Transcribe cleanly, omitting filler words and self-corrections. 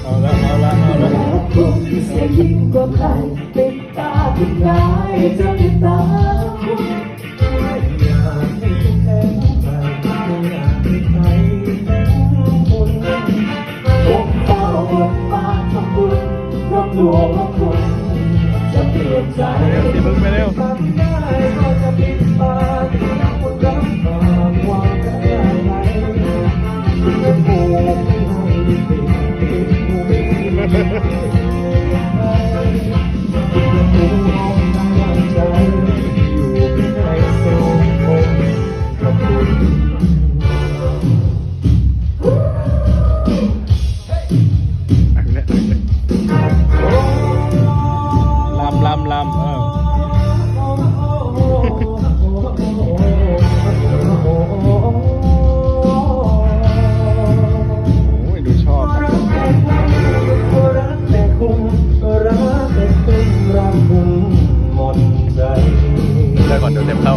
เอาละเอาละเอาละ คุณเสียยิ่งกว่าใครติดตาติดกายจะติดตาคุณอยากให้คุณแทนใครไม่อยากให้ใครแทนคุณผมเฝ้าบนบานทำบุญเพราะกลัวว่าคุณจะเปลี่ยนใจ ตีมึงไปเร็ว ทำได้ก็จะปิดปากคุณรับปากว่าจะอะไรคุณจะพูดไม่ให้ปิดหูไม่ให้คุณจะพูดให้ใจอยู่ในโซนอกกับคุณ อันเนี้ยลำโอ้ยดูชอบนะได้ก่อนเดี๋ยวเต็มเข้า